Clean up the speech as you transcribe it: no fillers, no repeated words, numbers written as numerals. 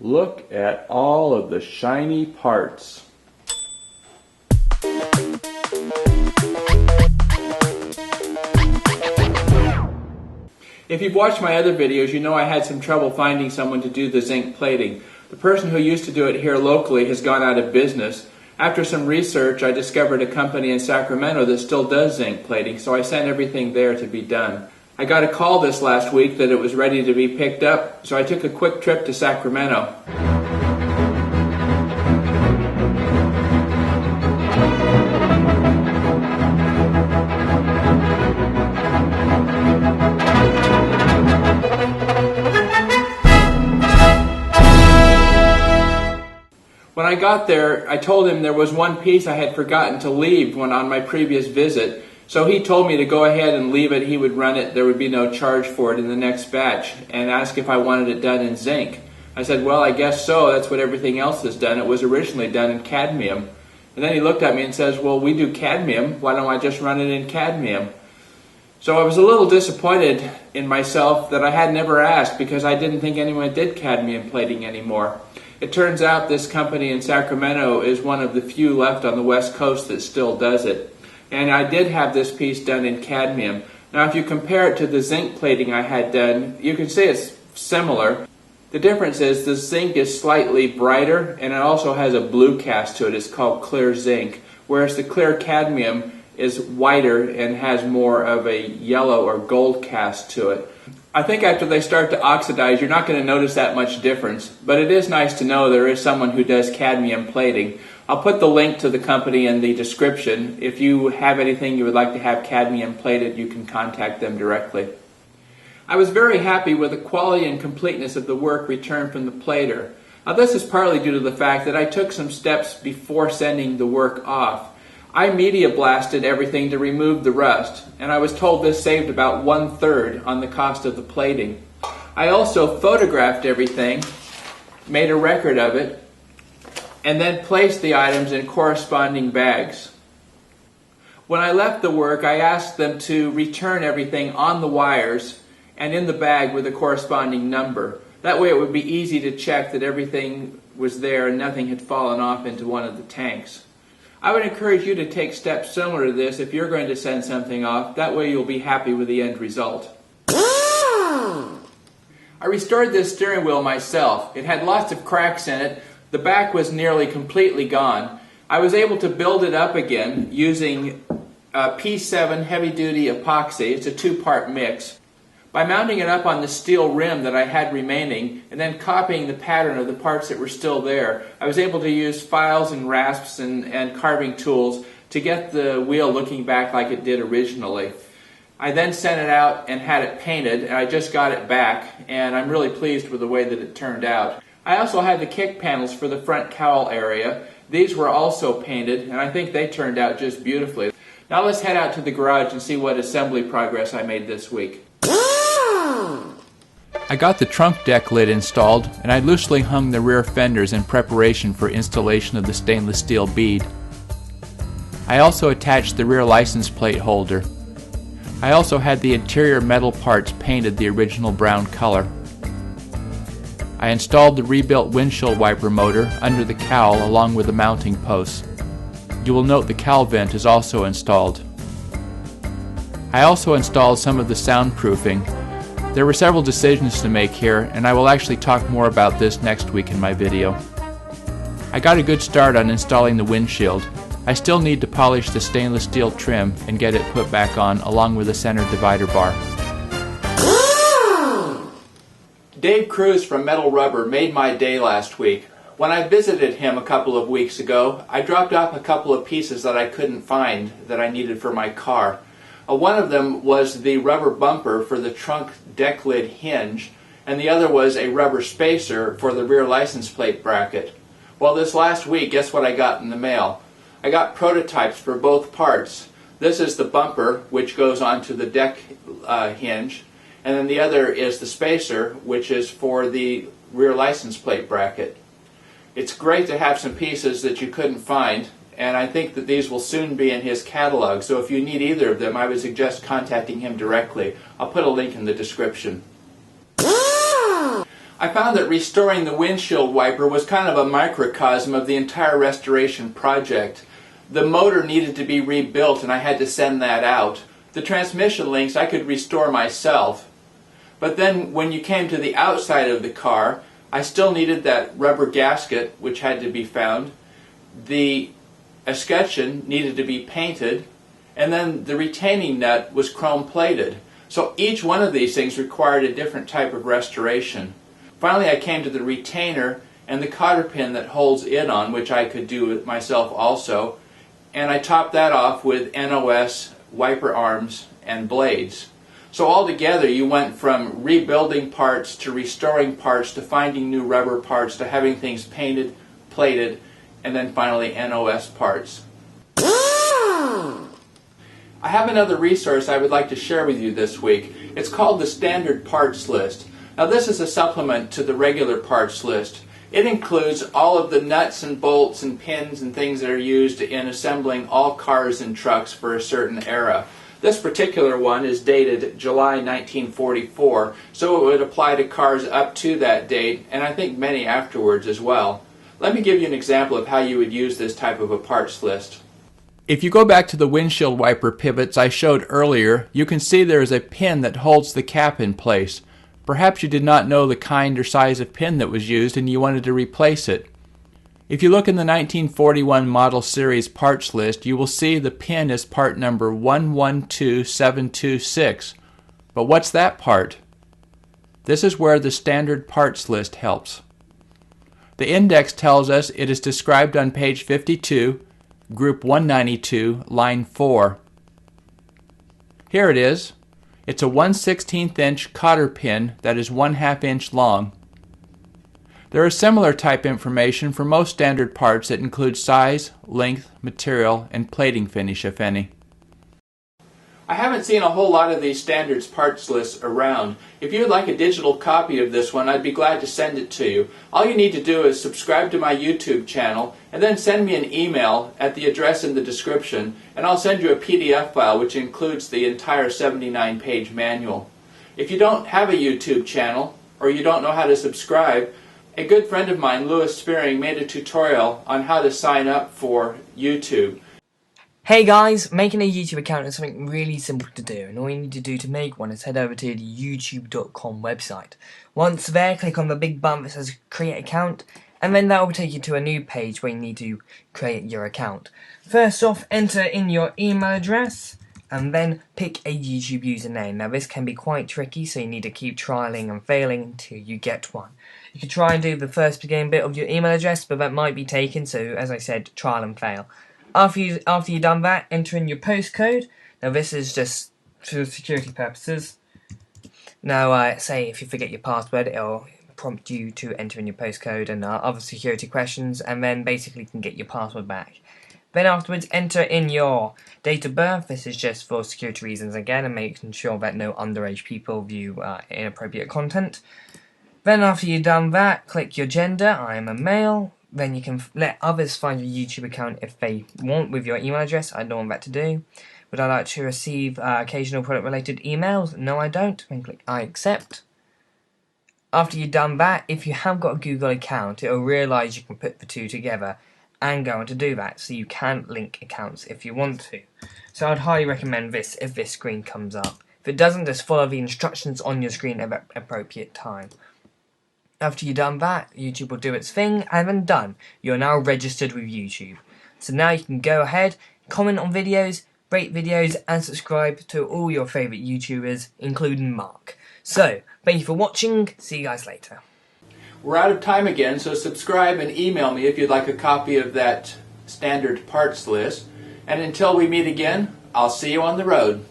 Look at all of the shiny parts. If you've watched my other videos, you know I had some trouble finding someone to do the zinc plating. The person who used to do it here locally has gone out of business. After some research, I discovered a company in Sacramento that still does zinc plating, so I sent everything there to be done. I got a call this last week that it was ready to be picked up, so I took a quick trip to Sacramento. When I got there, I told him there was one piece I had forgotten to leave when on my previous visit, so he told me to go ahead and leave it. He would run it, there would be no charge for it in the next batch, and asked if I wanted it done in zinc. I said, well, I guess so, that's what everything else is done. It was originally done in cadmium. And then he looked at me and says, well, we do cadmium, why don't I just run it in cadmium? So I was a little disappointed in myself that I had never asked, because I didn't think anyone did cadmium plating anymore. It turns out this company in Sacramento is one of the few left on the West Coast that still does it. And I did have this piece done in cadmium. Now if you compare it to the zinc plating I had done, you can see it's similar. The difference is the zinc is slightly brighter and it also has a blue cast to it. It's called clear zinc. Whereas the clear cadmium is whiter and has more of a yellow or gold cast to it. I think after they start to oxidize, you're not going to notice that much difference, but it is nice to know there is someone who does cadmium plating. I'll put the link to the company in the description. If you have anything you would like to have cadmium plated, you can contact them directly. I was very happy with the quality and completeness of the work returned from the plater. Now this is partly due to the fact that I took some steps before sending the work off. I media blasted everything to remove the rust, and I was told this saved about 1/3 on the cost of the plating. I also photographed everything, made a record of it, and then placed the items in corresponding bags. When I left the work, I asked them to return everything on the wires and in the bag with a corresponding number. That way it would be easy to check that everything was there and nothing had fallen off into one of the tanks. I would encourage you to take steps similar to this if you're going to send something off. That way you'll be happy with the end result. I restored this steering wheel myself. It had lots of cracks in it. The back was nearly completely gone. I was able to build it up again using P7 heavy-duty epoxy. It's a 2-part mix. By mounting it up on the steel rim that I had remaining and then copying the pattern of the parts that were still there, I was able to use files and rasps and carving tools to get the wheel looking back like it did originally. I then sent it out and had it painted, and I just got it back, and I'm really pleased with the way that it turned out. I also had the kick panels for the front cowl area. These were also painted, and I think they turned out just beautifully. Now let's head out to the garage and see what assembly progress I made this week. I got the trunk deck lid installed, and I loosely hung the rear fenders in preparation for installation of the stainless steel bead. I also attached the rear license plate holder. I also had the interior metal parts painted the original brown color. I installed the rebuilt windshield wiper motor under the cowl along with the mounting posts. You will note the cowl vent is also installed. I also installed some of the soundproofing. There were several decisions to make here, and I will actually talk more about this next week in my video. I got a good start on installing the windshield. I still need to polish the stainless steel trim and get it put back on along with the center divider bar. Dave Kruse from Metal Rubber made my day last week. When I visited him a couple of weeks ago, I dropped off a couple of pieces that I couldn't find that I needed for my car. One of them was the rubber bumper for the trunk deck lid hinge, and the other was a rubber spacer for the rear license plate bracket. Well, this last week, guess what I got in the mail? I got prototypes for both parts. This is the bumper, which goes onto the deck hinge, and then the other is the spacer, which is for the rear license plate bracket. It's great to have some pieces that you couldn't find, and I think that these will soon be in his catalog, so if you need either of them, I would suggest contacting him directly. I'll put a link in the description. I found that restoring the windshield wiper was kind of a microcosm of the entire restoration project. The motor needed to be rebuilt and I had to send that out. The transmission links I could restore myself. But then when you came to the outside of the car, I still needed that rubber gasket which had to be found. The escutcheon needed to be painted, and then the retaining nut was chrome plated. So each one of these things required a different type of restoration. Finally I came to the retainer and the cotter pin that holds it on, which I could do myself also, and I topped that off with NOS, wiper arms, and blades. So altogether you went from rebuilding parts to restoring parts to finding new rubber parts to having things painted, plated, and then finally NOS parts. I have another resource I would like to share with you this week. It's called the Standard Parts List. Now this is a supplement to the regular parts list. It includes all of the nuts and bolts and pins and things that are used in assembling all cars and trucks for a certain era. This particular one is dated July 1944, so it would apply to cars up to that date, and I think many afterwards as well. Let me give you an example of how you would use this type of a parts list. If you go back to the windshield wiper pivots I showed earlier, you can see there is a pin that holds the cap in place. Perhaps you did not know the kind or size of pin that was used and you wanted to replace it. If you look in the 1941 Model Series parts list, you will see the pin is part number 112726. But what's that part? This is where the standard parts list helps. The index tells us it is described on page 52, group 192, line 4. Here it is. It's a 1/16 inch cotter pin that is 1/2 inch long. There is similar type information for most standard parts that include size, length, material, and plating finish, if any. I haven't seen a whole lot of these standards parts lists around. If you would like a digital copy of this one, I'd be glad to send it to you. All you need to do is subscribe to my YouTube channel and then send me an email at the address in the description, and I'll send you a PDF file which includes the entire 79-page manual. If you don't have a YouTube channel or you don't know how to subscribe, a good friend of mine, Louis Spearing, made a tutorial on how to sign up for YouTube. Hey guys, making a YouTube account is something really simple to do, and all you need to do to make one is head over to the youtube.com website. Once there, click on the big button that says create account, and then that will take you to a new page where you need to create your account. First off, enter in your email address, and then pick a YouTube username. Now this can be quite tricky, so you need to keep trialing and failing until you get one. You can try and do the first beginning bit of your email address, but that might be taken, so as I said, trial and fail. After you've done that, enter in your postcode. Now this is just for security purposes. Now say if you forget your password, it'll prompt you to enter in your postcode and other security questions, and then basically you can get your password back. Then afterwards, enter in your date of birth. This is just for security reasons again, and making sure that no underage people view inappropriate content. Then after you've done that, click your gender. I am a male. Then you can let others find your YouTube account if they want with your email address. I don't want that to do. Would I like to receive occasional product-related emails? No, I don't. Then click I accept. After you've done that, if you have got a Google account, it will realise you can put the two together and go on to do that. So you can link accounts if you want to. So I'd highly recommend this if this screen comes up. If it doesn't, just follow the instructions on your screen at the appropriate time. After you've done that, YouTube will do its thing, and then done. You're now registered with YouTube. So now you can go ahead, comment on videos, rate videos, and subscribe to all your favourite YouTubers, including Mark. So, thank you for watching. See you guys later. We're out of time again, so subscribe and email me if you'd like a copy of that standard parts list. And until we meet again, I'll see you on the road.